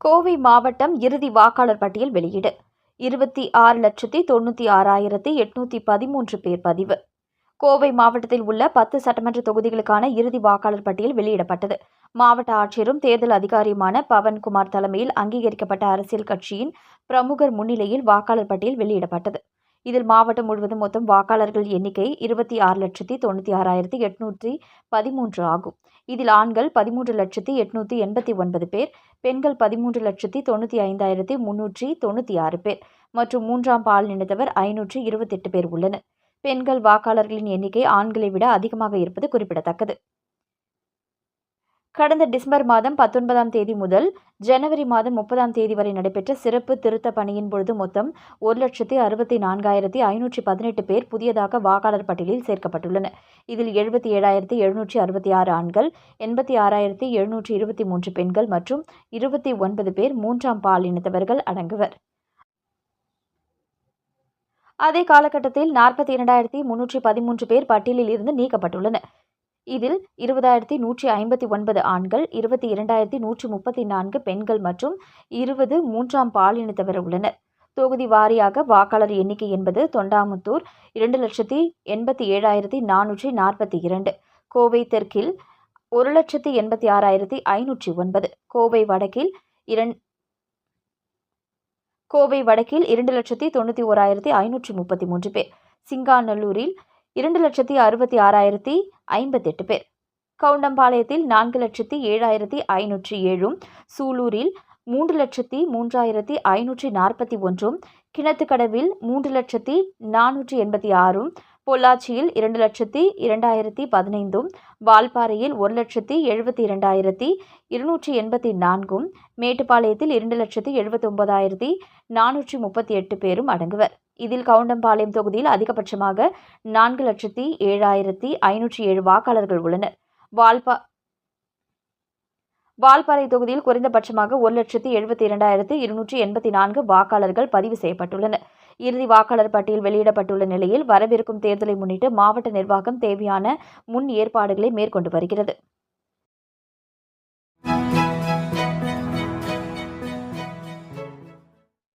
கோவை மாவட்டம் இறுதி வாக்காளர் பட்டியல் வெளியீடு. 26,96,813 பேர் பதிவு. கோவை மாவட்டத்தில் உள்ள 10 சட்டமன்ற தொகுதிகளுக்கான இறுதி வாக்காளர் பட்டியல் வெளியிடப்பட்டது. மாவட்ட ஆட்சியரும் தேர்தல் அதிகாரியுமான பவன்குமார் தலைமையில் அங்கீகரிக்கப்பட்ட அரசியல் கட்சியின் பிரமுகர் முன்னிலையில் வாக்காளர் பட்டியல் வெளியிடப்பட்டது. இதில் மாவட்டம் முழுவதும் மொத்தம் வாக்காளர்கள் எண்ணிக்கை 26,96,813 ஆகும். இதில் ஆண்கள் 13,889 பேர், பெண்கள் 13,95,396 பேர் மற்றும் மூன்றாம் பாலினத்தவர் 528 பேர் உள்ளனர். பெண்கள் வாக்காளர்களின் எண்ணிக்கை ஆண்களை விட அதிகமாக இருப்பது குறிப்பிடத்தக்கது. கடந்த டிசம்பர் மாதம் 19ஆம் தேதி முதல் ஜனவரி மாதம் 30ஆம் தேதி வரை நடைபெற்ற சிறப்பு திருத்த பணியின் பொழுது மொத்தம் 1,64,518 பேர் புதியதாக வாக்காளர் பட்டியலில் சேர்க்கப்பட்டுள்ளனர். இதில் 77,766 ஆண்கள், 86,723 பெண்கள் மற்றும் 29 பேர் மூன்றாம் பாலினத்தவர்கள் அடங்குவர். அதே காலகட்டத்தில் 42,313 பேர் பட்டியலில் இருந்து நீக்கப்பட்டுள்ளனர். இதில் 20,159 ஆண்கள், 22,134 பெண்கள் மற்றும் 20 மூன்றாம் பாலினத்தவர் உள்ளனர். தொகுதி வாரியாக வாக்காளர் எண்ணிக்கை என்பது தொண்டாமுத்தூர் 2,87,442, கோவை தெற்கில் 1,86,509, கோவை வடக்கில் 2,91,533 பேர், சிங்காநல்லூரில் 2,66,058 பேர், கவுண்டம்பாளையத்தில் 4,07,507, சூலூரில் 3,03,541, கிணத்துக்கடவில் 3,04,86, பொள்ளாச்சியில் 2,02,015, வால்பாறையில் 1,72,284, மேட்டுப்பாளையத்தில் 2,79,438 பேரும் அடங்குவர். இதில் கவுண்டம்பாளையம் தொகுதியில் அதிகபட்சமாக 4,07,507 வாக்காளர்கள் உள்ளனர். வால்பாறை தொகுதியில் குறைந்தபட்சமாக 1,72,284 வாக்காளர்கள் பதிவு செய்யப்பட்டுள்ளனர். இறுதி வாக்காளர் பட்டியல் வெளியிடப்பட்டுள்ள நிலையில் வரவிருக்கும் தேர்தலை முன்னிட்டு மாவட்ட நிர்வாகம் தேவையான முன் ஏற்பாடுகளை மேற்கொண்டு வருகிறது.